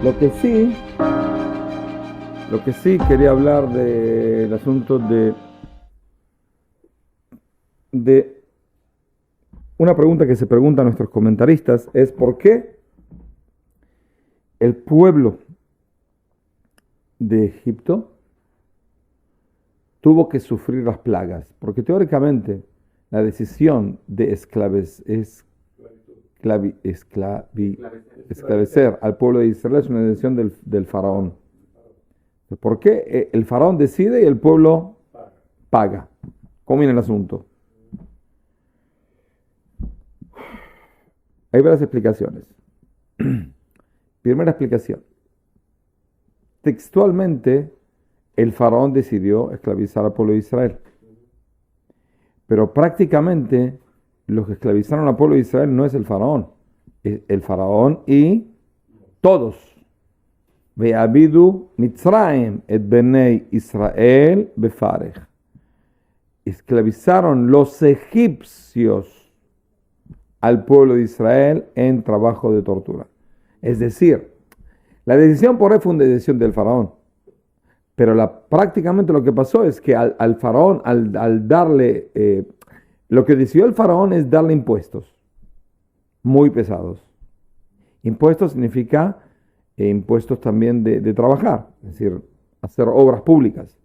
Lo que sí, quería hablar del asunto de una pregunta que se preguntan nuestros comentaristas, es ¿por qué el pueblo de Egipto tuvo que sufrir las plagas? Porque teóricamente la decisión de esclarecer al pueblo de Israel es una decisión del faraón. ¿Por qué el faraón decide y el pueblo paga? ¿Cómo viene el asunto? Hay varias explicaciones. Primera explicación. Textualmente, el faraón decidió esclavizar al pueblo de Israel. Pero prácticamente, los que esclavizaron al pueblo de Israel no es el faraón. Es el faraón y todos. Ve'abidu Mitzrayim et benei Israel befarech. Esclavizaron los egipcios al pueblo de Israel en trabajo de tortura. Es decir, la decisión por fue una decisión del faraón. Pero prácticamente lo que pasó es que al faraón, al darle, lo que decidió el faraón es darle impuestos muy pesados. Impuestos significa impuestos también de trabajar, es decir, hacer obras públicas.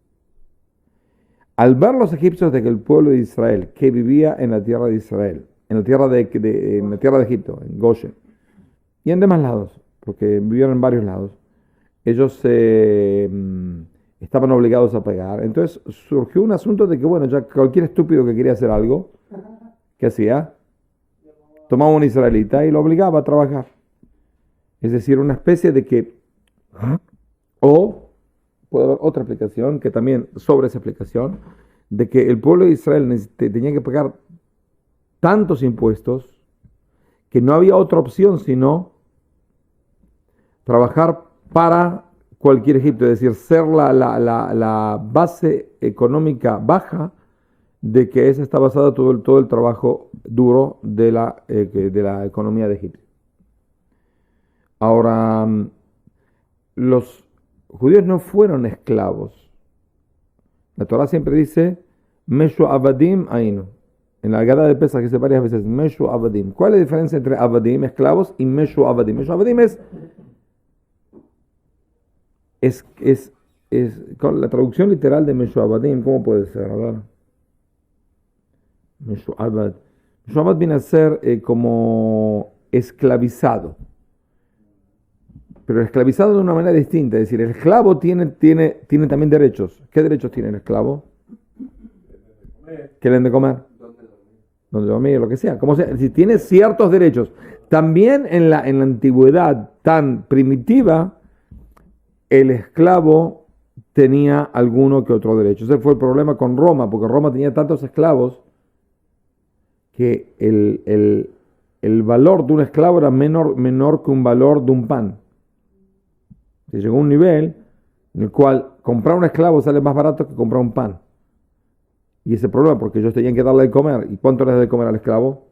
Al ver los egipcios de que el pueblo de Israel, que vivía en la tierra de Israel, en la tierra de Egipto, en Goshen, y en demás lados, porque vivieron en varios lados, ellos estaban obligados a pagar. Entonces surgió un asunto de que, bueno, ya cualquier estúpido que quería hacer algo, ¿qué hacía? Tomaba un israelita y lo obligaba a trabajar. Es decir, una especie de que, o puede haber otra explicación, que también sobre esa explicación, de que el pueblo de Israel tenía que pagar tantos impuestos que no había otra opción sino trabajar para cualquier Egipto, es decir, ser la base económica baja de que esa está basada todo el trabajo duro de la economía de Egipto. Ahora, los judíos no fueron esclavos. La Torah siempre dice, Meshu Abadim Ainu. En la Haggadah de Pesach dice varias veces, Meshu Abadim. ¿Cuál es la diferencia entre Abadim, esclavos, y Meshu Abadim? Meshu Abadim es con la traducción literal de Meshu Abadim, ¿cómo puede ser? A ver. Meshu Abad. Meshu Abad viene a ser como esclavizado. Pero esclavizado de una manera distinta. Es decir, el esclavo tiene también derechos. ¿Qué derechos tiene el esclavo? ¿Qué le han de comer? ¿Dónde dormir? Lo que sea. Como sea, si tiene ciertos derechos. También en la antigüedad tan primitiva, el esclavo tenía alguno que otro derecho. Ese fue el problema con Roma, porque Roma tenía tantos esclavos que el valor de un esclavo era menor que un valor de un pan. Se llegó a un nivel en el cual comprar un esclavo sale más barato que comprar un pan. Y ese problema, porque ellos tenían que darle de comer. ¿Y cuánto les da de comer al esclavo?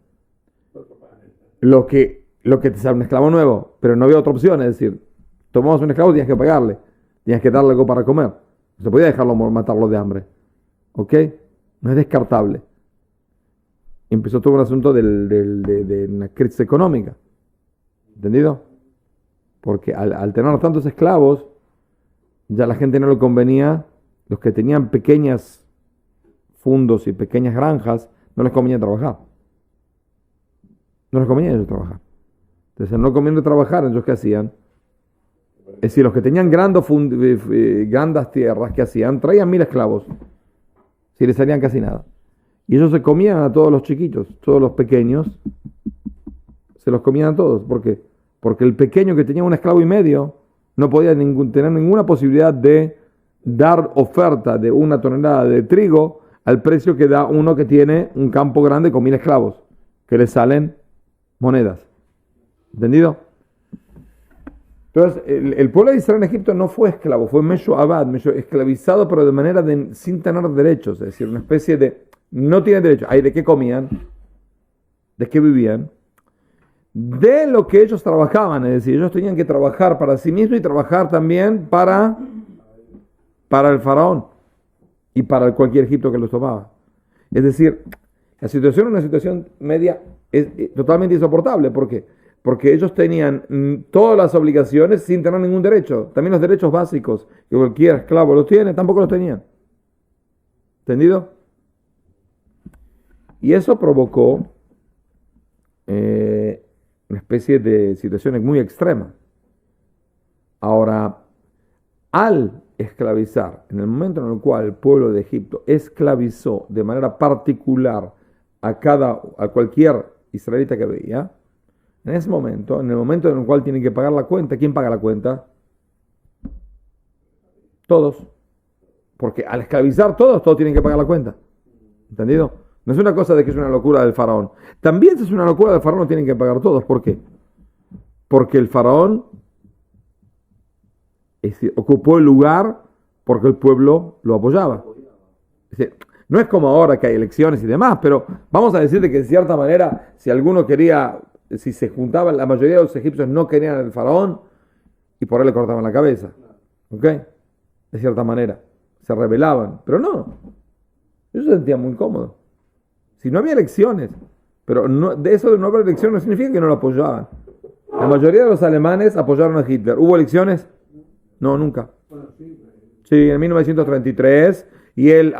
Lo que te sale un esclavo nuevo, pero no había otra opción. Es decir, tomamos un esclavo, tenías que pagarle, tenías que darle algo para comer. No se podía dejarlo matarlo de hambre. ¿Ok? No es descartable. Empezó todo un asunto de una crisis económica. ¿Entendido? Porque al tener tantos esclavos, ya a la gente no le convenía, los que tenían pequeños fundos y pequeñas granjas, no les convenía trabajar. No les convenía ellos trabajar. Entonces, no convenía trabajar, ellos ¿qué hacían? Es decir, los que tenían grandes tierras, ¿qué hacían? Traían 1000 esclavos. Si les salían casi nada. Y ellos se comían a todos los chiquitos, todos los pequeños, se los comían a todos. ¿Por qué? Porque el pequeño que tenía un esclavo y medio no podía tener ninguna posibilidad de dar oferta de 1 tonelada de trigo al precio que da uno que tiene un campo grande con 1000 esclavos, que le salen monedas. ¿Entendido? Entonces, el pueblo de Israel en Egipto no fue esclavo, fue Meshu Abad, esclavizado, pero de manera sin tener derechos, es decir, una especie de... No tiene derechos. ¿De qué comían? ¿De qué vivían? de lo que ellos trabajaban, es decir, ellos tenían que trabajar para sí mismos y trabajar también para el faraón y para cualquier egipto que los tomaba. Es decir, la situación es una situación media totalmente insoportable. ¿Por qué? Porque ellos tenían todas las obligaciones sin tener ningún derecho. También los derechos básicos que cualquier esclavo los tiene, tampoco los tenían. ¿Entendido? Y eso provocó una especie de situaciones muy extremas. Ahora, al esclavizar, en el momento en el cual el pueblo de Egipto esclavizó de manera particular a cualquier israelita que veía, en ese momento, en el momento en el cual tienen que pagar la cuenta, ¿quién paga la cuenta? Todos. Porque al esclavizar todos tienen que pagar la cuenta. ¿Entendido? No es una cosa de que es una locura del faraón. También si es una locura del faraón, lo tienen que pagar todos. ¿Por qué? Porque el faraón ocupó el lugar porque el pueblo lo apoyaba. Es decir, no es como ahora que hay elecciones y demás, pero vamos a decir de que de cierta manera, si alguno quería, si se juntaban, la mayoría de los egipcios no querían al faraón y por él le cortaban la cabeza. ¿Ok? De cierta manera. Se rebelaban. Pero no. Ellos se sentían muy cómodos. Si no había elecciones, pero de eso de no haber elecciones no significa que no lo apoyaban. La mayoría de los alemanes apoyaron a Hitler. ¿Hubo elecciones? No, nunca. Sí, en 1933 y él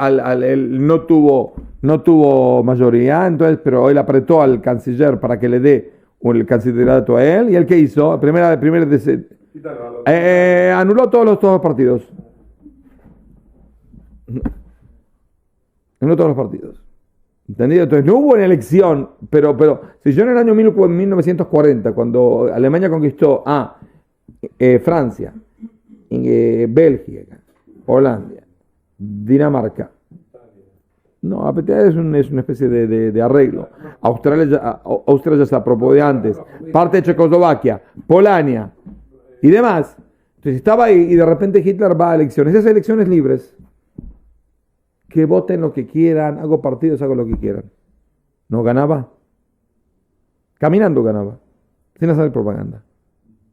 no tuvo mayoría, entonces, pero él apretó al canciller para que le dé el cancillerato a él. ¿Y él qué hizo? Anuló todos los partidos. Anuló todos los partidos. ¿Entendido? Entonces no hubo una elección, pero si yo en el año 1940, cuando Alemania conquistó a Francia, Bélgica, Holanda, Dinamarca, no, es una especie de arreglo. Austria ya se aprobó de antes, parte de Checoslovaquia, Polonia y demás. Entonces estaba ahí y de repente Hitler va a elecciones. Esas elecciones libres. Que voten lo que quieran, hago partidos, hago lo que quieran. ¿No ganaba? Caminando ganaba, sin hacer propaganda.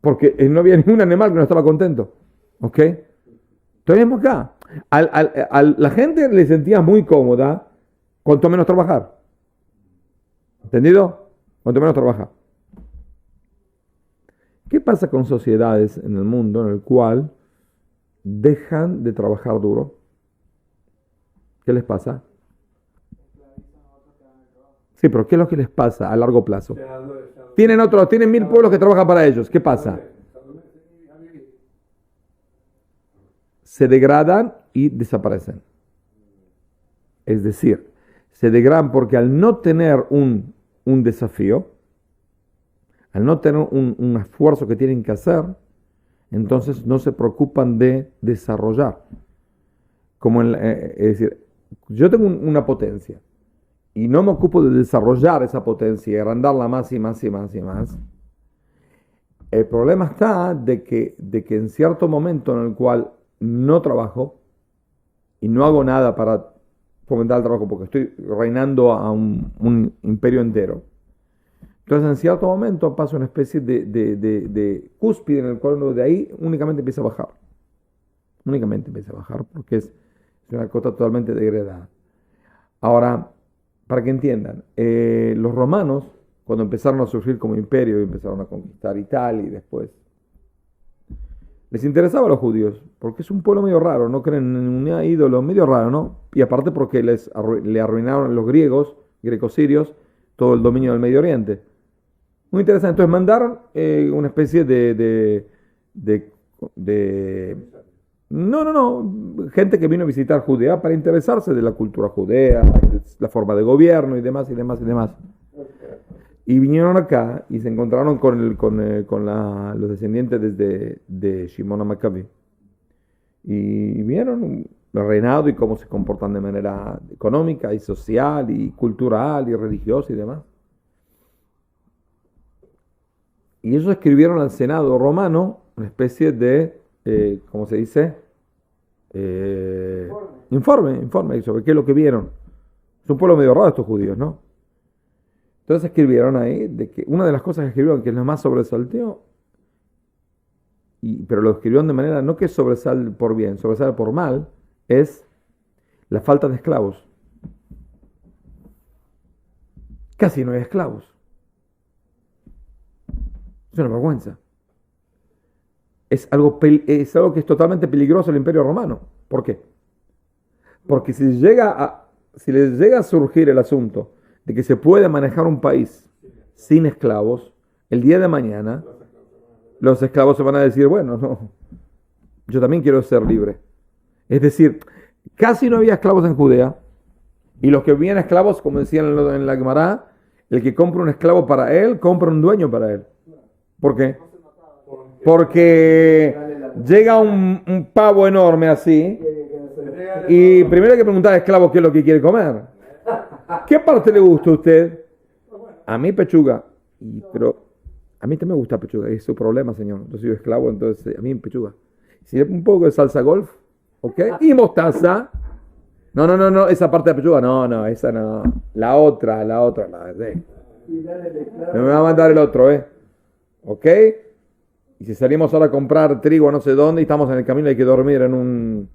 Porque no había ningún animal que no estaba contento. ¿Ok? Tenemos acá. La gente le sentía muy cómoda cuanto menos trabajar. ¿Entendido? Cuanto menos trabajar. ¿Qué pasa con sociedades en el mundo en el cual dejan de trabajar duro? ¿Qué les pasa? Sí, pero ¿qué es lo que les pasa a largo plazo? Tienen 1000 pueblos que trabajan para ellos. ¿Qué pasa? Se degradan y desaparecen. Es decir, se degradan porque al no tener un desafío, al no tener un esfuerzo que tienen que hacer, entonces no se preocupan de desarrollar. Es decir, yo tengo una potencia y no me ocupo de desarrollar esa potencia y agrandarla más y más y más y más. El problema está de que en cierto momento en el cual no trabajo y no hago nada para fomentar el trabajo porque estoy reinando a un imperio entero. Entonces en cierto momento pasa una especie de cúspide en el cual uno de ahí únicamente empieza a bajar. Únicamente empieza a bajar porque es una cosa totalmente degradada. Ahora, para que entiendan, los romanos, cuando empezaron a surgir como imperio y empezaron a conquistar Italia y después, les interesaba a los judíos, porque es un pueblo medio raro, no creen en un ídolo, medio raro, ¿no? Y aparte porque le arruinaron a los griegos sirios, todo el dominio del Medio Oriente. Muy interesante. Entonces mandaron una especie No. Gente que vino a visitar Judea para interesarse de la cultura judea, de la forma de gobierno y demás, y demás, y demás. Y vinieron acá y se encontraron con los descendientes de Shimon HaMaccabi. Y vieron el reinado y cómo se comportan de manera económica y social y cultural y religiosa y demás. Y ellos escribieron al Senado romano una especie de, ¿cómo se dice? Informe sobre qué es lo que vieron. Es un pueblo medio raro estos judíos, ¿no? Entonces escribieron ahí de que una de las cosas que escribieron que es lo más sobresaltó, pero lo escribieron de manera no que sobresale por bien, sobresale por mal, es la falta de esclavos. Casi no hay esclavos. Es una vergüenza. Es algo que es totalmente peligroso el Imperio Romano. ¿Por qué? Porque si les llega a surgir el asunto de que se puede manejar un país sin esclavos, el día de mañana los esclavos se van a decir, bueno, no, yo también quiero ser libre. Es decir, casi no había esclavos en Judea, y los que vivían esclavos, como decían en la Gemara, el que compra un esclavo para él, compra un dueño para él. ¿Por qué? Porque llega un pavo enorme así, y primero hay que preguntar al esclavo qué es lo que quiere comer. ¿Qué parte le gusta a usted? A mí pechuga. Pero a mí también me gusta pechuga, es su problema, señor. Yo soy esclavo, entonces a mí pechuga. Si un poco de salsa golf, ¿ok? Y mostaza. No, esa parte de pechuga, no, esa no. La otra. Me va a mandar el otro, ¿ok? Y si salimos ahora a comprar trigo a no sé dónde y estamos en el camino, hay que dormir en un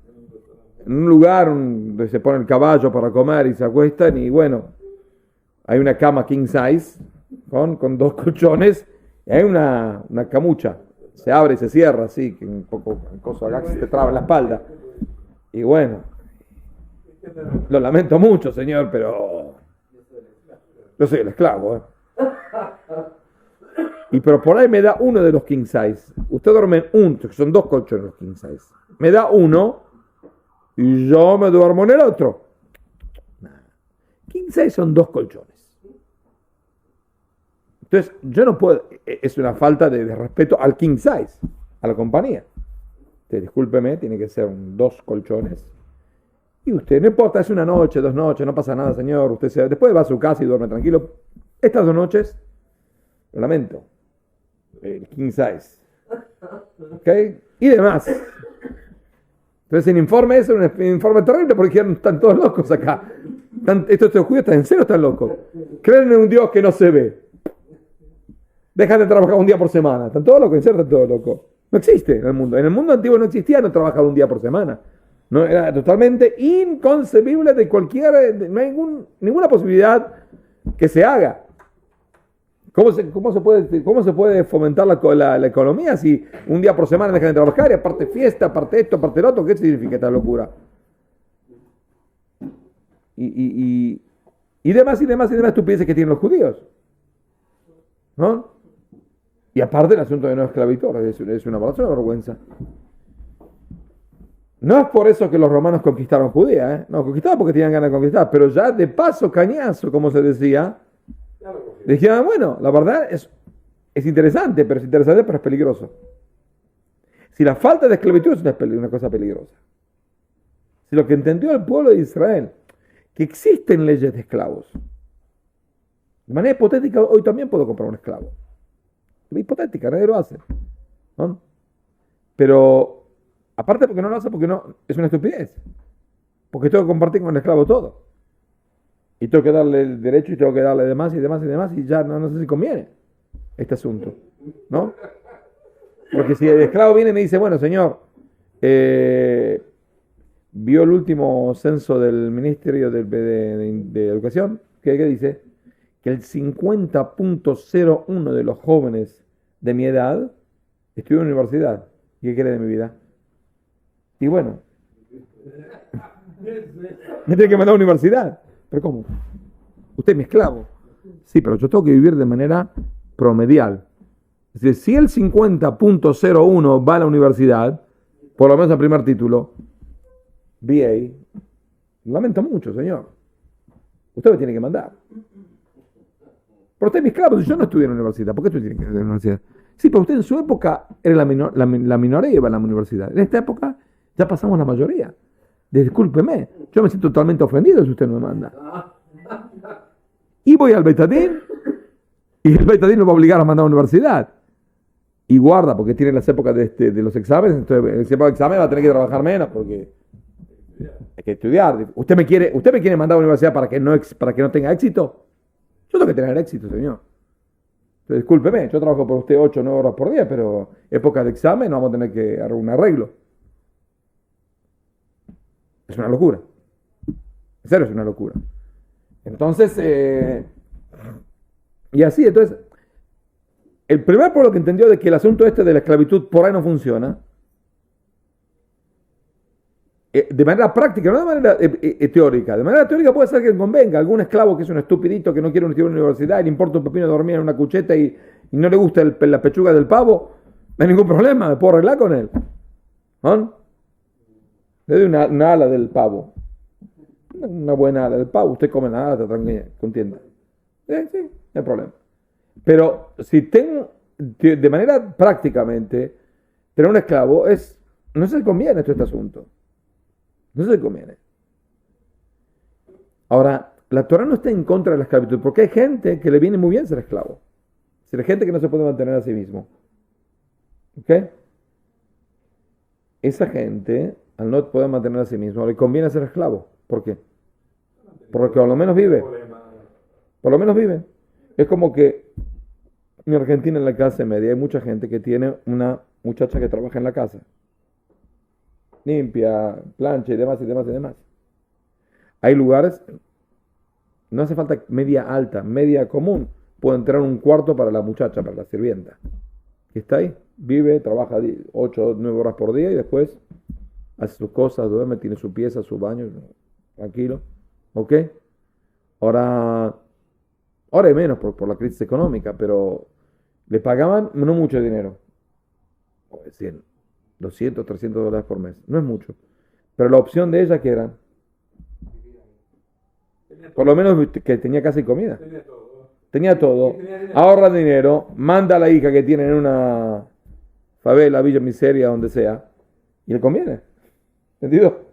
lugar donde se pone el caballo para comer y se acuestan, y bueno, hay una cama king size con 2 colchones, y hay una camucha, se abre y se cierra así, que un poco acá que se te traba en la espalda, y bueno, lo lamento mucho, señor, pero yo soy el esclavo, Y pero por ahí me da uno de los king size. Usted duerme en que son 2 colchones los king size. Me da uno y yo me duermo en el otro. King size son 2 colchones. Entonces, yo no puedo, es una falta de respeto al king size, a la compañía. Usted, discúlpeme, tiene que ser 2 colchones. Y usted, no importa, es una noche, 2 noches, no pasa nada, señor. Usted después va a su casa y duerme tranquilo. Estas 2 noches, lo lamento. El king size. ¿Ok? Y demás. Entonces el informe es un informe terrible porque están todos locos acá. Estos judíos están en serio, están locos. Creen en un Dios que no se ve. Dejan de trabajar un día por semana. Están todos locos, en serio están todos locos. No existe en el mundo. En el mundo antiguo no existía no trabajar un día por semana. No, era totalmente inconcebible de no hay ninguna posibilidad que se haga. ¿Cómo se puede fomentar la economía si un día por semana dejan de trabajar y aparte fiesta, aparte esto, aparte lo otro? ¿Qué significa esta locura? Y demás estupideces que tienen los judíos, ¿no? Y aparte el asunto de no esclavitud es una vergüenza. No es por eso que los romanos conquistaron Judea, No, conquistaron porque tenían ganas de conquistar, pero ya de paso, cañazo, como se decía, dijeron, bueno, la verdad es interesante, pero es peligroso. Si la falta de esclavitud es una cosa peligrosa. Si lo que entendió el pueblo de Israel, que existen leyes de esclavos. De manera hipotética, hoy también puedo comprar un esclavo. Hipotética, nadie lo hace, ¿no? Pero, aparte porque no lo hace, porque no, es una estupidez. Porque tengo que compartir con el esclavo todo. Y tengo que darle el derecho y tengo que darle demás, y ya no sé si conviene este asunto, ¿no? Porque si el esclavo viene y me dice, bueno, señor, vio el último censo del Ministerio de Educación, ¿qué dice? Que el 50.01 de los jóvenes de mi edad estudió en la universidad. ¿Y qué quiere de mi vida? Y bueno, me tiene que mandar a la universidad. ¿Pero cómo? Usted es mi esclavo. Sí, pero yo tengo que vivir de manera promedial. Es decir, si el 50.01 va a la universidad, por lo menos al primer título, BA, lamento mucho, señor. Usted me tiene que mandar. Pero usted es mi esclavo, si yo no estudié en la universidad, ¿por qué usted tiene que ir a la universidad? Sí, pero usted en su época era la minoría iba a la universidad. En esta época ya pasamos la mayoría. Discúlpeme, yo me siento totalmente ofendido si usted no me manda. Y voy al Beit Hadin, y el Beit Hadin lo va a obligar a mandar a la universidad. Y guarda, porque tiene las épocas de los exámenes, entonces en esa época de examen va a tener que trabajar menos, porque hay que estudiar. ¿Usted me quiere mandar a la universidad para que no tenga éxito? Yo tengo que tener éxito, señor. Entonces, discúlpeme, yo trabajo por usted 8 o 9 horas por día, pero época de examen no vamos a tener que hacer un arreglo. Es una locura. En serio, es una locura. Entonces, y así, entonces, el primer pueblo que entendió de que el asunto este de la esclavitud por ahí no funciona, de manera práctica, no de manera teórica. De manera teórica puede ser que convenga algún esclavo que es un estupidito que no quiere ir a una universidad y le importa un pepino dormir en una cucheta y no le gusta la pechuga del pavo, no hay ningún problema, me puedo arreglar con él. ¿No? Le doy una ala del pavo. Una buena ala del pavo, usted come la ala, está tranquila, contienda. Sí, no hay problema. Pero si tengo, de manera prácticamente, tener un esclavo no se conviene todo este asunto. No se conviene. Ahora, la Torah no está en contra de la esclavitud, porque hay gente que le viene muy bien ser esclavo. Hay gente que no se puede mantener a sí mismo. ¿Ok? Esa gente, al no poder mantener a sí mismo, le conviene ser esclavo. ¿Por qué? Porque por lo menos vive. Por lo menos vive. Es como que en Argentina, en la clase media, hay mucha gente que tiene una muchacha que trabaja en la casa. Limpia, plancha y demás, y demás, y demás. Hay lugares, no hace falta media alta, media común. Puede entrar un cuarto para la muchacha, para la sirvienta. Que está ahí, vive, trabaja 8 o 9 horas por día y después hace sus cosas, duerme, tiene su pieza, su baño, tranquilo. ¿Ok? Ahora hay menos por la crisis económica, pero le pagaban no mucho dinero. 100, 200, 300 dólares por mes. No es mucho. Pero la opción de ella, ¿qué era? Por lo menos que tenía casa y comida. Tenía todo. Ahorra dinero, manda a la hija que tiene en una favela, Villa Miseria, donde sea, y le conviene. ¿Entendido?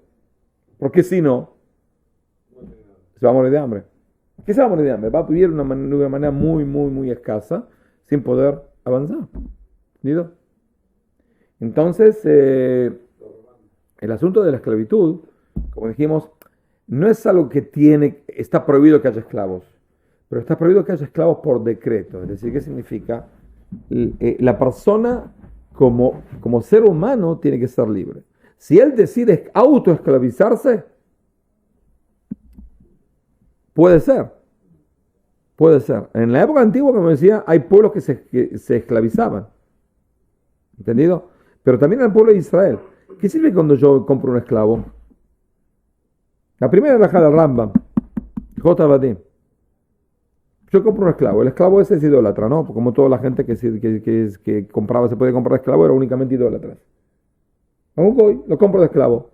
Porque si no, se va a morir de hambre. ¿Qué se va a morir de hambre? Va a vivir de una manera muy, muy, muy escasa, sin poder avanzar. ¿Entendido? Entonces, el asunto de la esclavitud, como dijimos, no es algo que está prohibido que haya esclavos, pero está prohibido que haya esclavos por decreto. Es decir, ¿qué significa? La persona como ser humano tiene que ser libre. Si él decide autoesclavizarse, puede ser. Puede ser. En la época antigua, como decía, hay pueblos que se esclavizaban. ¿Entendido? Pero también en el pueblo de Israel. ¿Qué sirve cuando yo compro un esclavo? La primera halajá del Rambam, J. Vadim. Yo compro un esclavo. El esclavo ese es idólatra, ¿no? Como toda la gente que compraba, se puede comprar esclavo, era únicamente idólatras. Un goy, lo compro de esclavo.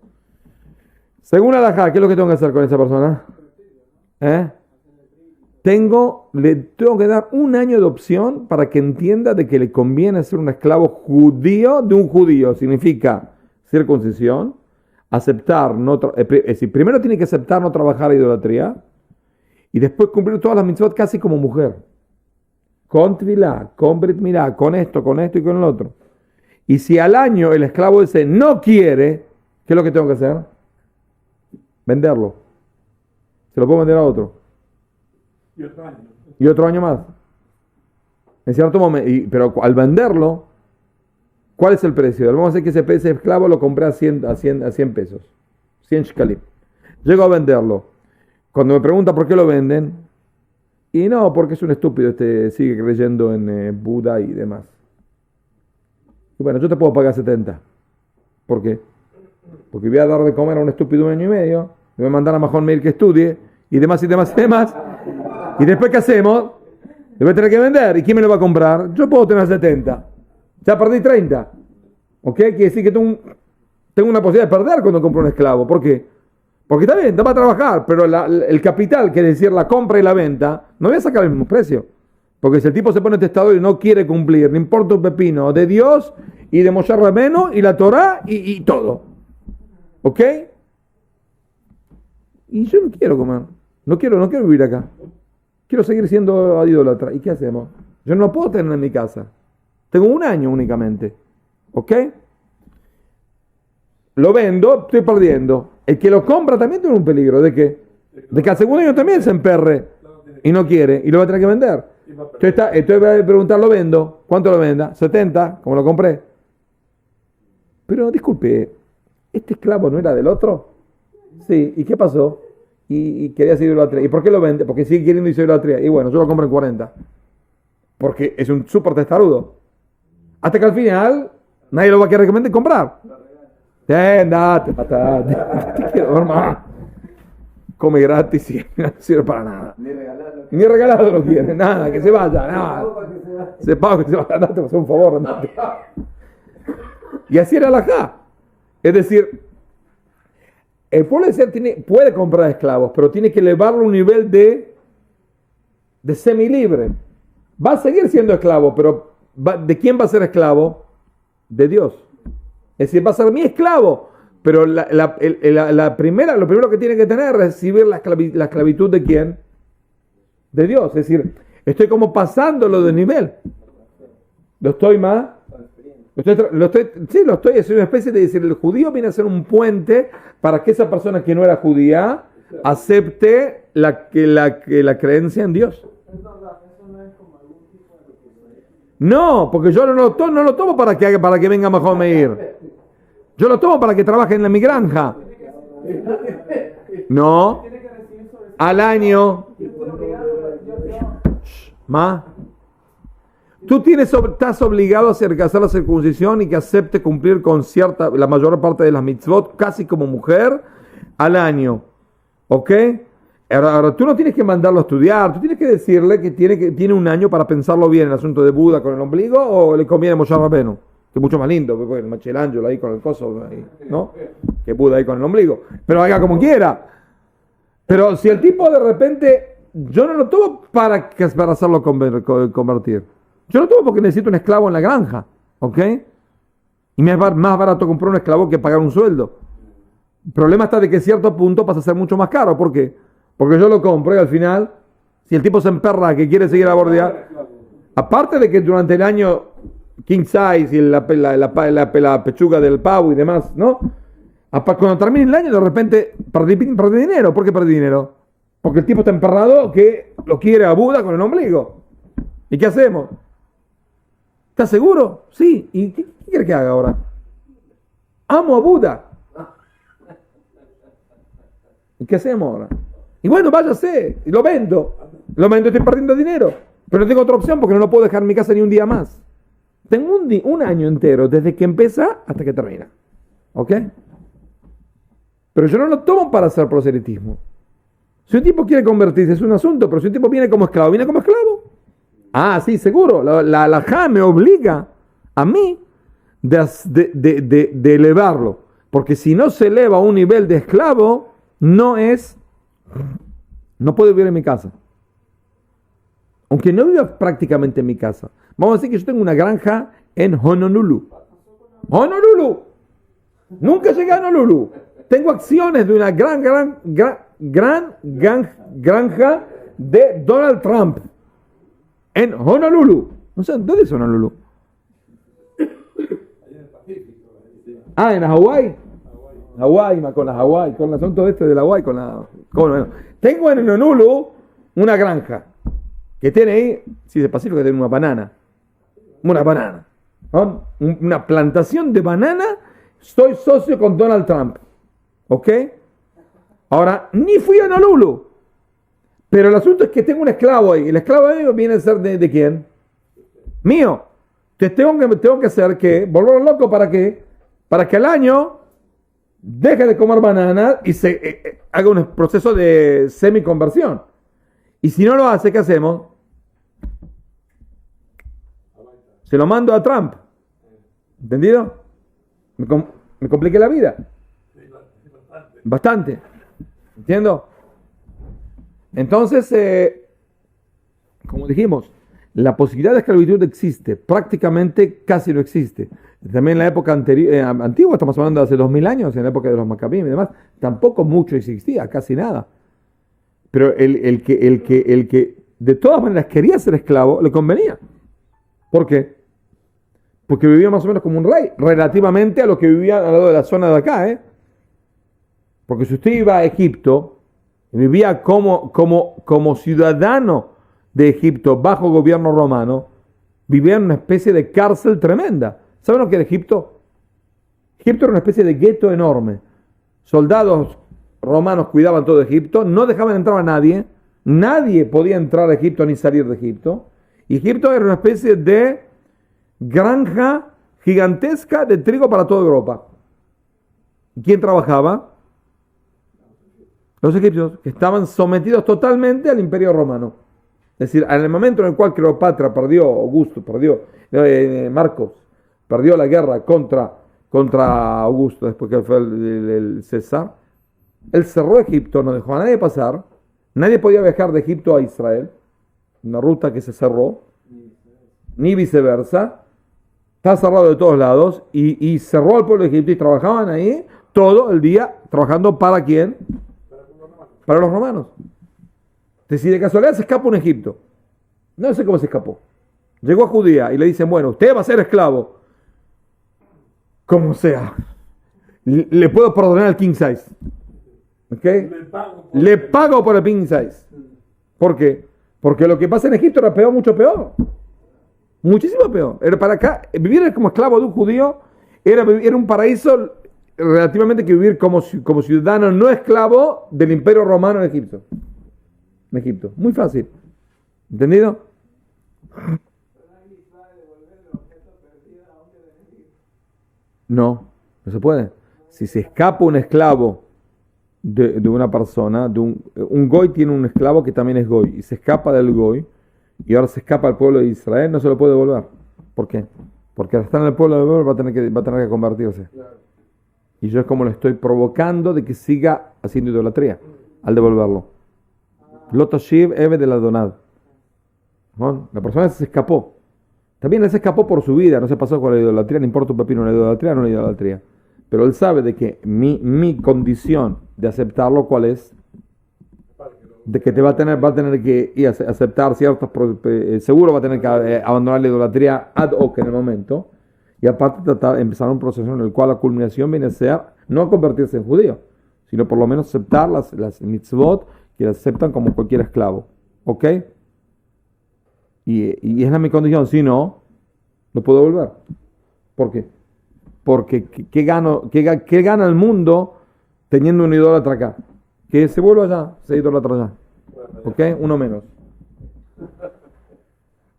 Según halajá, ¿qué es lo que tengo que hacer con esa persona? Le tengo que dar un año de opción para que entienda de que le conviene ser un esclavo judío de un judío. Significa circuncisión, aceptar, es decir, primero tiene que aceptar no trabajar a idolatría y después cumplir todas las mitzvot casi como mujer. Con tefilá, con brit milá, con esto y con el otro. Y si al año el esclavo ese no quiere, ¿qué es lo que tengo que hacer? Venderlo. Se lo puedo vender a otro. Y otro año más. En cierto momento. Pero al venderlo, ¿cuál es el precio? Vamos a hacer que ese esclavo lo compré a 100 pesos. 100 shkalim. Llego a venderlo. Cuando me pregunta por qué lo venden, y no, porque es un estúpido, sigue creyendo en Buda y demás. Y bueno, yo te puedo pagar 70. ¿Por qué? Porque voy a dar de comer a un estúpido 1 año y medio, le voy a mandar a Mahon Meir que estudie, y demás, y demás, y demás. Y después, ¿qué hacemos? Le voy a tener que vender. ¿Y quién me lo va a comprar? Yo puedo tener 70. Ya perdí 30. ¿Ok? Quiere decir que tengo una posibilidad de perder cuando compro un esclavo. ¿Por qué? Porque está bien, va a trabajar, pero el capital, que es decir, la compra y la venta, no voy a sacar el mismo precio. Porque si el tipo se pone testador y no quiere cumplir, no importa un pepino, de Dios y de Moshe Rabbeinu y la Torah y todo. ¿Ok? Y yo no quiero comer. No quiero vivir acá. Quiero seguir siendo idólatra. ¿Y qué hacemos? Yo no lo puedo tener en mi casa. Tengo 1 año únicamente. ¿Ok? Lo vendo, estoy perdiendo. El que lo compra también tiene un peligro. ¿De qué? De que al segundo año también se emperre. y no quiere, y lo va a tener que vender. Entonces voy a preguntar, ¿lo vendo? ¿Cuánto lo venda? 70, como lo compré. Pero disculpe, ¿este esclavo no era del otro? Sí, ¿y qué pasó? Y quería hacer idolatría. ¿Y por qué lo vende? Porque sigue queriendo hacer idolatría. Y bueno, yo lo compro en 40. Porque es un súper testarudo. Hasta que al final nadie lo va a querer comprar. Andate, patate. Te quiero ver más. Come gratis y no sirve para nada. Ni regalado lo quiere, nada, que se vaya, nada. Se paga que se vaya, andate, por un favor, andate. Y así era la Alajá. Es decir, el pueblo de Israel puede comprar esclavos, pero tiene que elevarlo a un nivel de semilibre. Va a seguir siendo esclavo, pero ¿de quién va a ser esclavo? De Dios. Es decir, va a ser mi esclavo, pero lo primero que tiene que tener es recibir la esclavitud de quién? De Dios. Es decir, estoy como pasándolo de nivel. Lo estoy más. Es una especie de decir, el judío viene a ser un puente para que esa persona que no era judía acepte la creencia en Dios. No, porque yo no lo tomo para que venga Mahoma Meir. Yo lo tomo para que trabaje en mi granja. No, al año. Más. Tú estás obligado a hacer la circuncisión y que acepte cumplir con la mayor parte de las mitzvot, casi como mujer, al año. ¿Ok? Ahora, tú no tienes que mandarlo a estudiar, tú tienes que decirle que tiene un año para pensarlo bien el asunto de Buda con el ombligo, o le conviene Moshe Rabbeinu, que es mucho más lindo, porque el Michelangelo ahí con el coso, ahí, ¿no? Que Buda ahí con el ombligo. Pero haga como quiera. Pero si el tipo de repente, yo no lo tomo para hacerlo convertir. Yo lo tomo porque necesito un esclavo en la granja, ¿ok? Y me es más barato comprar un esclavo que pagar un sueldo. El problema está de que a cierto punto pasa a ser mucho más caro. ¿Por qué? Porque yo lo compro y al final, si el tipo se emperra que quiere seguir a bordear, aparte de que durante el año king size y la pechuga del pavo y demás, ¿no? Cuando termine el año de repente perdí dinero. ¿Por qué perdí dinero? Porque el tipo está emperrado que lo quiere a Buda con el ombligo. ¿Y qué hacemos? ¿Estás seguro? Sí. ¿Y qué quiere que haga ahora? Amo a Buda. ¿Y qué hacemos ahora? Y bueno, váyase. Y lo vendo. Estoy perdiendo dinero. Pero no tengo otra opción porque no lo puedo dejar en mi casa ni un día más. Tengo un año entero desde que empieza hasta que termina. ¿Ok? Pero yo no lo tomo para hacer proselitismo. Si un tipo quiere convertirse es un asunto, pero si un tipo viene como esclavo, viene como esclavo. Ah, sí, seguro. La halajá me obliga a mí de elevarlo. Porque si no se eleva a un nivel de esclavo, no puedo vivir en mi casa. Aunque no viva prácticamente en mi casa. Vamos a decir que yo tengo una granja en Honolulu. ¡Honolulu! Nunca llegué a Honolulu. Tengo acciones de una gran granja de Donald Trump. En Honolulu. No sé, ¿dónde es Honolulu? Ah, en Hawái. Hawái, con el asunto este de la Hawái, tengo en Honolulu una granja que tiene ahí, sí, de Pacífico, que tiene una banana. ¿No? Una plantación de banana. Soy socio con Donald Trump. ¿Ok? Ahora, ni fui a Honolulu. Pero el asunto es que tengo un esclavo ahí. El esclavo ahí viene a ser de quién? Mío. Entonces tengo que hacer que, volverlo loco, ¿para qué? Para que al año deje de comer banana y se haga un proceso de semiconversión. Y si no lo hace, ¿qué hacemos? Se lo mando a Trump. ¿Entendido? Me compliqué la vida. Bastante. ¿Entiendo? Entonces, como dijimos, la posibilidad de esclavitud existe, prácticamente casi no existe. También en la época antigua, estamos hablando de hace 2000 años, en la época de los Macabim y demás, tampoco mucho existía, casi nada. Pero el que de todas maneras quería ser esclavo, le convenía. ¿Por qué? Porque vivía más o menos como un rey, relativamente a lo que vivía al lado de la zona de acá, Porque si usted iba a Egipto, vivía como ciudadano de Egipto bajo gobierno romano, vivía en una especie de cárcel tremenda. ¿Saben lo que era Egipto? Egipto era una especie de gueto enorme. Soldados romanos cuidaban todo Egipto, no dejaban entrar a nadie, nadie podía entrar a Egipto ni salir de Egipto. Y Egipto era una especie de granja gigantesca de trigo para toda Europa. ¿Quién trabajaba? Los egipcios, que estaban sometidos totalmente al imperio romano. Es decir, en el momento en el cual Cleopatra Marcos perdió la guerra contra Augusto, después que fue el César, él cerró Egipto, no dejó a nadie pasar, nadie podía viajar de Egipto a Israel, una ruta que se cerró, ni viceversa, está cerrado de todos lados, y cerró al pueblo de Egipto y trabajaban ahí todo el día, trabajando ¿para quién? Para los romanos. Entonces, si de casualidad se escapa un Egipto, no sé cómo se escapó, llegó a Judea y le dicen, bueno, usted va a ser esclavo, como sea, le puedo perdonar el king size. ¿Ok? Le pago por el king size. ¿Por qué? Porque lo que pasa en Egipto era peor, mucho peor. Muchísimo peor. Era para acá, vivir como esclavo de un judío era un paraíso relativamente que vivir como ciudadano no esclavo del imperio romano en Egipto. Muy fácil. ¿Entendido? No se puede. Si se escapa un esclavo de una persona, un goy tiene un esclavo que también es goy, y se escapa del goy, y ahora se escapa al pueblo de Israel, no se lo puede devolver. ¿Por qué? Porque al estar en el pueblo de Israel va a tener que convertirse. Y yo es como lo estoy provocando de que siga haciendo idolatría al devolverlo. Lotoshiv Eve de la Donad. ¿No? La persona se escapó. También él se escapó por su vida, no se pasó con la idolatría, no importa un pepino, una idolatría o no una idolatría. Pero él sabe de que mi condición de aceptarlo, ¿cuál es? De que va a tener que aceptar ciertos, seguro va a tener que abandonar la idolatría ad hoc en el momento, y aparte empezar un proceso en el cual la culminación viene a ser no convertirse en judío, sino por lo menos aceptar las mitzvot que las aceptan como cualquier esclavo. ¿Ok? Y es mi condición, si no, lo puedo volver. ¿Por qué? Porque ¿qué gana el mundo teniendo un idólatra acá? Que se vuelva allá, se idolatra allá. ¿Ok? Uno menos.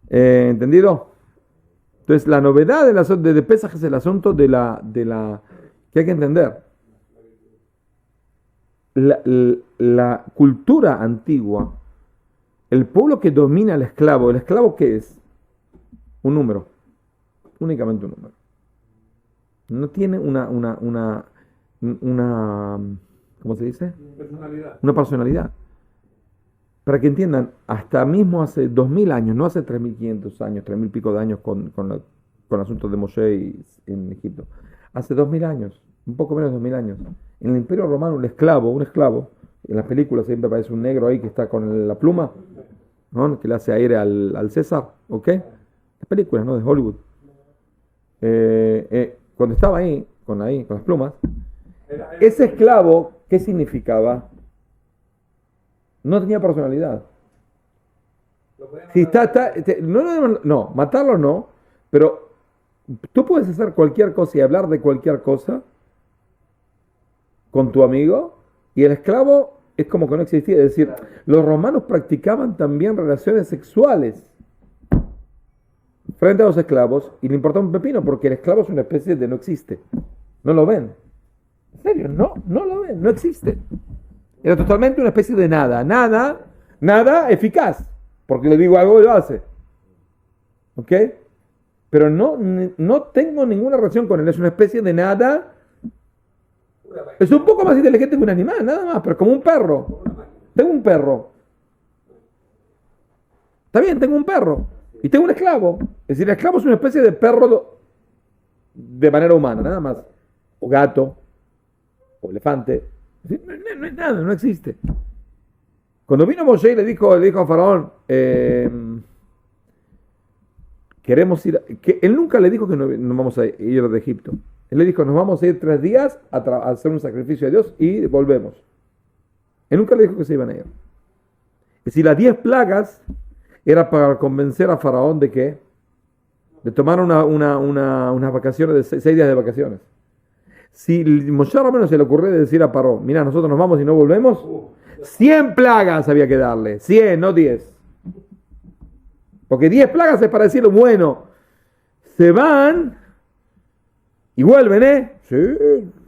¿Entendido? Entonces la novedad de Pesaj es el asunto de la que hay que entender. La cultura antigua, el pueblo que domina ¿el esclavo qué es? Un número. Únicamente un número. No tiene una ¿cómo se dice? Personalidad. Una personalidad. Para que entiendan, hasta mismo hace 2000 años, no hace 3500 años, 3000 y pico de años con el asunto de Moshe en Egipto. Hace 2000 años, un poco menos de 2000 años. En el Imperio Romano, un esclavo, en las películas siempre aparece un negro ahí que está con la pluma, ¿no? Que le hace aire al César, ¿ok? Las películas, ¿no? De Hollywood. Cuando estaba ahí con las plumas, ese esclavo, ¿qué significaba? No tenía personalidad. Si no, matarlo no, pero tú puedes hacer cualquier cosa y hablar de cualquier cosa con tu amigo, y el esclavo es como que no existía. Es decir, los romanos practicaban también relaciones sexuales frente a los esclavos, y le importaba un pepino, porque el esclavo es una especie de no existe. No lo ven. En serio, no lo ven, no existe. Era totalmente una especie de nada eficaz, porque le digo algo y lo hace. ¿Ok? Pero no tengo ninguna relación con él, es una especie de nada. Es un poco más inteligente que un animal, nada más, pero como un perro. Tengo un perro. Está bien, tengo un perro. Y tengo un esclavo. Es decir, el esclavo es una especie de perro de manera humana, nada más. O gato, o elefante. No es nada, no existe. Cuando vino Moshe y le dijo a Faraón, queremos ir, que él nunca le dijo que no vamos a ir de Egipto. Él le dijo, nos vamos a ir 3 días a hacer un sacrificio a Dios y volvemos. Él nunca le dijo que se iban a ir. Es decir, las 10 plagas era para convencer a Faraón de qué? De tomar unas vacaciones, de 6 días de vacaciones. Si Moshe Rabbeinu se le ocurrió decir a Paró, mira, nosotros nos vamos y no volvemos, 100 plagas había que darle, 100, no 10. Porque 10 plagas es para decirlo, bueno, se van y vuelven, Sí,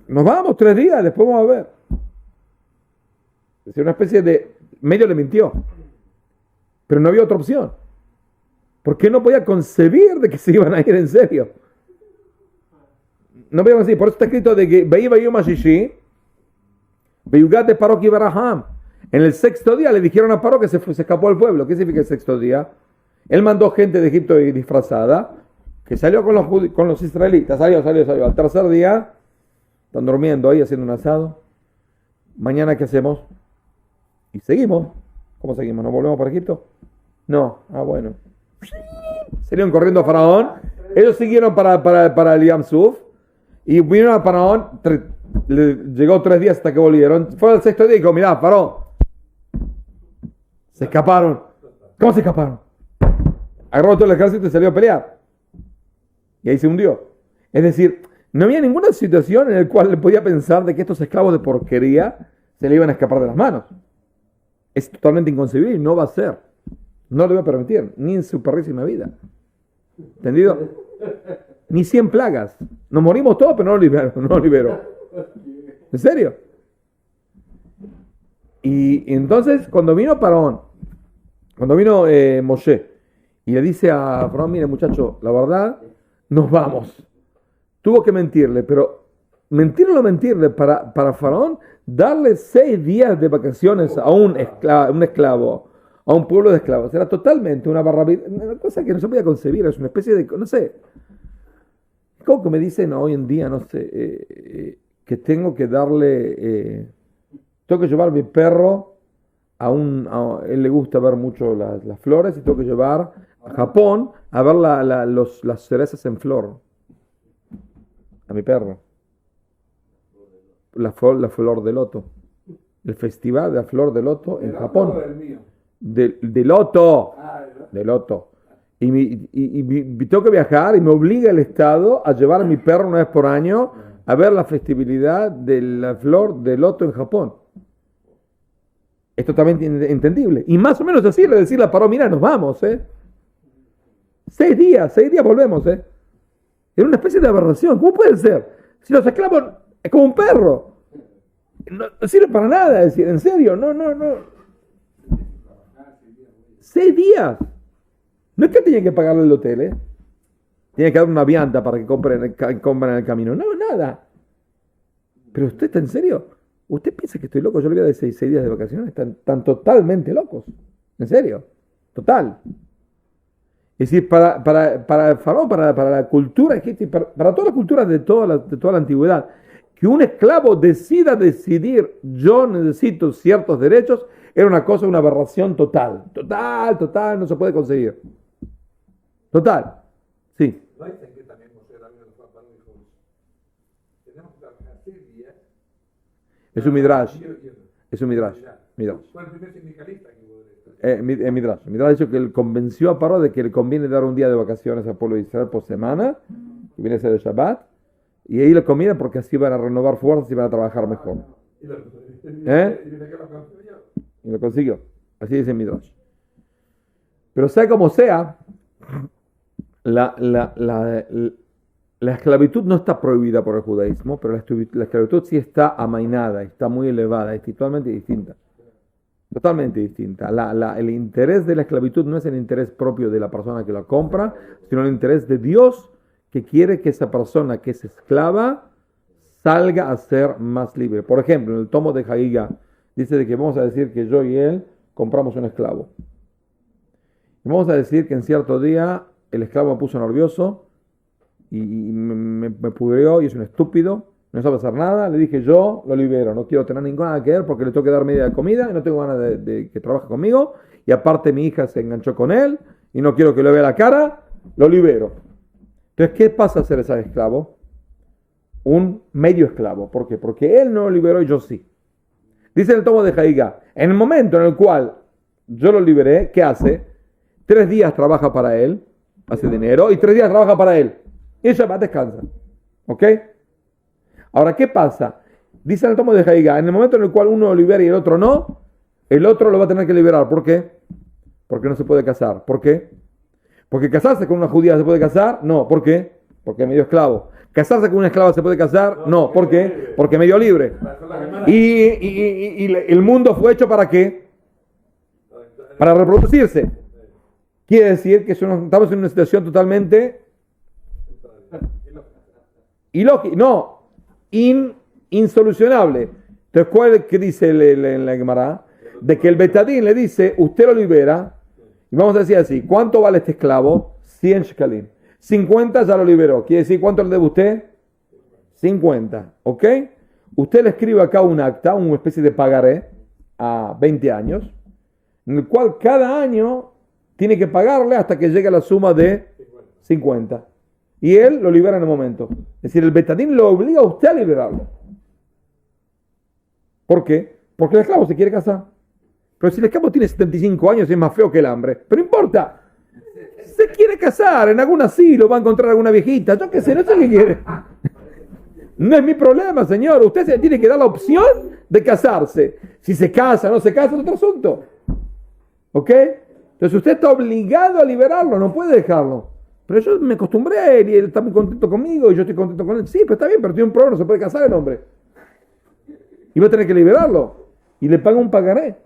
nos vamos 3 días, después vamos a ver. Es decir, una especie de, medio le mintió, pero no había otra opción. Porque no podía concebir de que se iban a ir en serio. No podíamos decir, por eso está escrito de que Veí Yom HaShishi, Veyugat de Paró Kibaraham. En el 6º día le dijeron a Paró que se escapó al pueblo. ¿Qué significa el 6º día? Él mandó gente de Egipto disfrazada, que salió con los israelitas, salió. Al 3er día, están durmiendo ahí haciendo un asado. Mañana, ¿qué hacemos? Y seguimos. ¿Cómo seguimos? ¿No volvemos para Egipto? No. Bueno. Salieron corriendo a Faraón. Ellos siguieron para el Yam Suf. Y vinieron a Faraón. Llegó 3 días hasta que volvieron. Fue el 6º día y dijo, mirá, Faraón. Se escaparon. ¿Cómo se escaparon? Agarró todo el ejército y salió a pelear. Y ahí se hundió. Es decir, no había ninguna situación en la cual le podía pensar de que estos esclavos de porquería se le iban a escapar de las manos. Es totalmente inconcebible y no va a ser. No le voy a permitir, ni en su perrísima vida. ¿Entendido? Ni 100 plagas. Nos morimos todos, pero no lo liberó. ¿En serio? Y entonces, cuando vino Faraón, cuando vino Moshe, y le dice a Faraón, mire muchacho, la verdad, nos vamos. Tuvo que mentirle, pero mentirle para Faraón, darle 6 días de vacaciones a un esclavo, a un pueblo de esclavos, era totalmente una cosa que no se podía concebir, es una especie de, no sé, como que me dicen hoy en día, no sé, que tengo que darle, tengo que llevar a mi perro a él le gusta ver mucho las flores y tengo que llevar a Japón a ver las cerezas en flor, a mi perro. La flor de loto. El festival de la flor de loto en Japón. De loto. De loto. Y tengo que viajar y me obliga el Estado a llevar a mi perro una vez por año a ver la festividad de la flor de loto en Japón. Es totalmente entendible. Y más o menos así le decirle a Paró, mira, nos vamos, 6 días volvemos, Era una especie de aberración. ¿Cómo puede ser? Si los esclavos es como un perro. No sirve para nada, es decir, en serio, no. 6 días. No es que tienen que pagarle el hotel, Tienen que dar una vianda para que compren en el camino. No, nada. Pero usted está en serio. ¿Usted piensa que estoy loco? Yo le voy a dar 6 días de vacaciones. Están totalmente locos. En serio. Total. Es decir, para el faraón, para la cultura egipcia, para todas las culturas de toda la antigüedad, que un esclavo decidir, yo necesito ciertos derechos, era una aberración total. Total, no se puede conseguir. Total. Sí. Es un midrash. Fue el primer sindicalista que Midrash ha dicho que él convenció a Paró de que le conviene dar un día de vacaciones al pueblo de Israel por semana, que viene a ser el Shabbat, y ahí le conviene porque así van a renovar fuerzas y van a trabajar mejor. Y lo consiguió. Así dice Midrash. Pero sea como sea, la esclavitud no está prohibida por el judaísmo, pero la esclavitud sí está amainada, está muy elevada, es totalmente distinta. Totalmente distinta. El interés de la esclavitud no es el interés propio de la persona que la compra, sino el interés de Dios, que quiere que esa persona que es esclava salga a ser más libre. Por ejemplo, en el tomo de Hagigá dice de que vamos a decir que yo y él compramos un esclavo. Y vamos a decir que en cierto día el esclavo me puso nervioso y me pudrió y es un estúpido, no sabe hacer nada. Le dije, yo lo libero, no quiero tener nada que ver porque le tengo que dar media de comida y no tengo ganas de que trabaje conmigo. Y aparte mi hija se enganchó con él y no quiero que le vea la cara, lo libero. Entonces, ¿qué pasa a ser ese esclavo? Un medio esclavo. ¿Por qué? Porque él no lo liberó y yo sí. Dice el tomo de Haigá, en el momento en el cual yo lo liberé, ¿qué hace? 3 días trabaja para él, hace dinero, y 3 días trabaja para él. Y el Shabbat descansa. ¿Ok? Ahora, ¿qué pasa? Dice el tomo de Haigá, en el momento en el cual uno lo libera y el otro no, el otro lo va a tener que liberar. ¿Por qué? Porque no se puede casar. ¿Por qué? Porque casarse con una judía se puede casar. No. ¿Por qué? Porque es medio esclavo. ¿Casarse con una esclava se puede casar? No. ¿Por qué? Porque es medio libre. Y el mundo fue hecho ¿para qué? Para reproducirse. Quiere decir que estamos en una situación totalmente ilógica. No. Insolucionable. Entonces, ¿cuál es que dice en la Gemara? De que el Betadín le dice, usted lo libera, y vamos a decir así, ¿cuánto vale este esclavo? 100 shekalim. 50 ya lo liberó. Quiere decir, ¿cuánto le debe usted? 50. ¿Ok? Usted le escribe acá un acta, una especie de pagaré, a 20 años, en el cual cada año tiene que pagarle hasta que llegue a la suma de 50. Y él lo libera en el momento. Es decir, el Betadín lo obliga a usted a liberarlo. ¿Por qué? Porque el esclavo se quiere casar. Pero si el esclavo tiene 75 años es más feo que el hambre. Pero no importa. Se quiere casar en algún asilo, va a encontrar alguna viejita. Yo qué sé, no sé qué quiere. No es mi problema, señor. Usted se tiene que dar la opción de casarse. Si se casa o no se casa es otro asunto. ¿Ok? Entonces usted está obligado a liberarlo, no puede dejarlo. Pero yo me acostumbré a él y él está muy contento conmigo y yo estoy contento con él. Sí, pero está bien, pero tiene un problema, no se puede casar el hombre. Y va a tener que liberarlo. Y le paga un pagaré.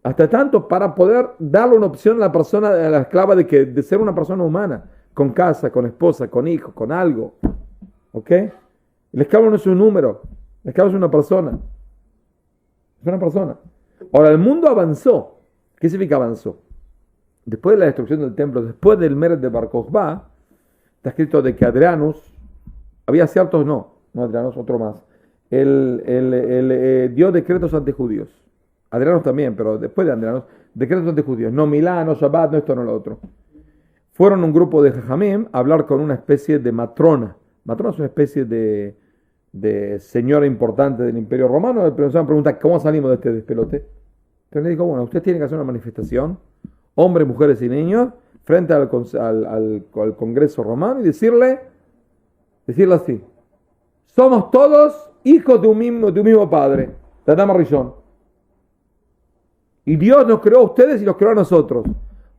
Hasta tanto para poder darle una opción a la persona, a la esclava de ser una persona humana. Con casa, con esposa, con hijos, con algo. ¿Ok? El esclavo no es un número. El esclavo es una persona. Es una persona. Ahora, el mundo avanzó. ¿Qué significa avanzó? Después de la destrucción del templo, después del Mered de Bar Kokhba, está escrito de que Adrianus, había ciertos, no Adrianus, otro más, dio decretos antijudíos. Adrianus también, pero después de Adrianus, decretos antijudíos. No Milán, no Shabbat, no esto, no lo otro. Fueron un grupo de Jajamim a hablar con una especie de matrona. Matrona es una especie de señora importante del Imperio Romano. El profesor me pregunta, ¿cómo salimos de este despelote? Entonces le digo, bueno, usted tiene que hacer una manifestación, hombres, mujeres y niños, frente al Congreso Romano y decirle así, somos todos hijos de un mismo padre, de Adán Rishon. Y Dios nos creó a ustedes y los creó a nosotros.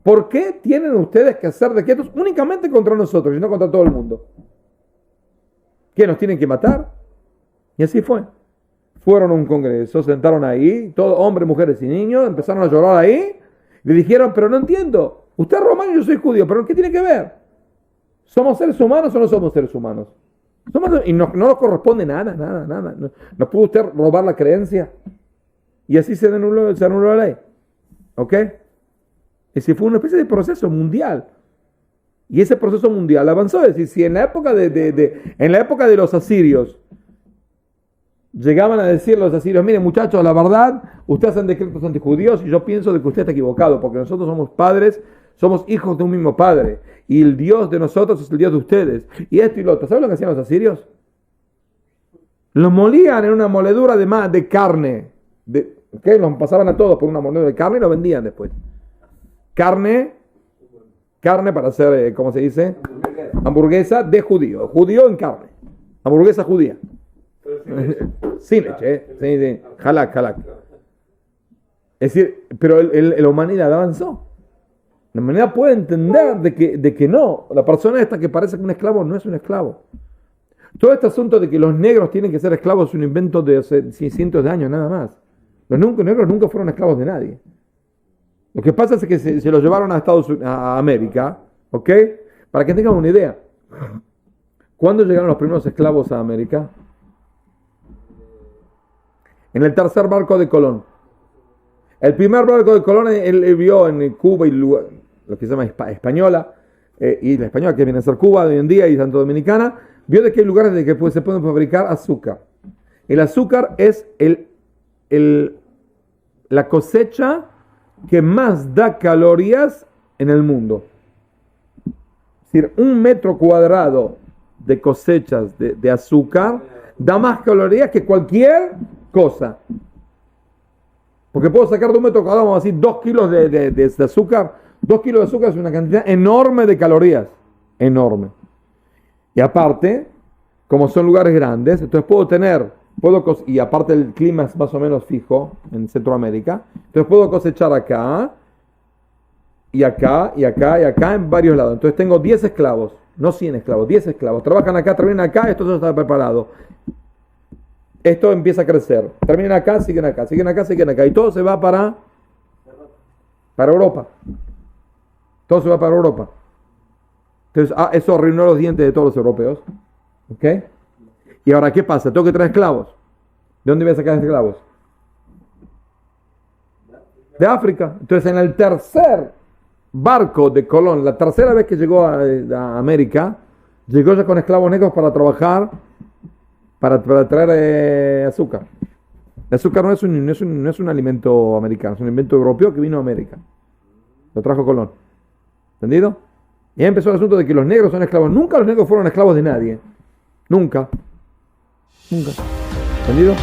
¿Por qué tienen ustedes que hacer decretos únicamente contra nosotros y no contra todo el mundo? ¿Qué, nos tienen que matar? Y así fue. Fueron a un congreso, sentaron ahí, todos hombres, mujeres y niños, empezaron a llorar ahí. Le dijeron, pero no entiendo, usted es romano y yo soy judío, pero ¿qué tiene que ver? ¿Somos seres humanos o no somos seres humanos? Y no nos corresponde nada. ¿No pudo usted robar la creencia? Y así se anuló la ley. ¿Ok? Ese fue una especie de proceso mundial. Y ese proceso mundial avanzó. Es decir, si en la época en la época de los asirios llegaban a decir los asirios, miren muchachos, la verdad, ustedes hacen decretos antijudíos y yo pienso de que usted está equivocado, porque nosotros somos padres, somos hijos de un mismo padre, y el Dios de nosotros es el Dios de ustedes, y esto y lo otro. ¿Saben lo que hacían los asirios? Los molían en una moledura de carne, ¿okay? Los pasaban a todos por una moledura de carne y lo vendían después. Carne para hacer, ¿cómo se dice? Hamburguesa de judío en carne, hamburguesa judía. Sin leche, sí. Halak. Es decir, pero la humanidad avanzó. La humanidad puede entender de que no, la persona esta que parece que un esclavo no es un esclavo. Todo este asunto de que los negros tienen que ser esclavos es un invento de hace cientos de años, nada más. Los negros nunca fueron esclavos de nadie. Lo que pasa es que se los llevaron a América, ¿ok? Para que tengan una idea. ¿Cuándo llegaron los primeros esclavos a América? En el tercer barco de Colón. El primer barco de Colón él vio en Cuba y lo que se llama Española, y la española que viene a ser Cuba de hoy en día y Santo Dominicana, vio de que hay lugares de que se pueden fabricar azúcar. El azúcar es la cosecha que más da calorías en el mundo. Es decir, 1 metro cuadrado de cosechas de azúcar da más calorías que cualquier cosa. Porque puedo sacar de un metro cuadrado, vamos a decir, 2 kilos de azúcar. 2 kilos de azúcar es una cantidad enorme de calorías. Enorme. Y aparte, como son lugares grandes, entonces y aparte el clima es más o menos fijo en Centroamérica, entonces puedo cosechar acá, y acá, y acá, y acá, en varios lados. Entonces tengo 10 esclavos, no 100 esclavos, 10 esclavos. Trabajan acá, terminan acá, esto ya está preparado. Esto empieza a crecer. Terminan acá, siguen acá, siguen acá, siguen acá. Y todo se va para Europa. Todo se va para Europa. Entonces, eso arruinó los dientes de todos los europeos. ¿Ok? Y ahora, ¿qué pasa? Tengo que traer esclavos. ¿De dónde voy a sacar esclavos? De África. Entonces, en el tercer barco de Colón, la tercera vez que llegó a América, llegó ya con esclavos negros para trabajar, para traer azúcar. El azúcar no es un alimento americano, es un invento europeo que vino a América. Lo trajo Colón. ¿Entendido? Y ahí empezó el asunto de que los negros son esclavos. Nunca los negros fueron esclavos de nadie. Nunca. Nunca. ¿Entendido?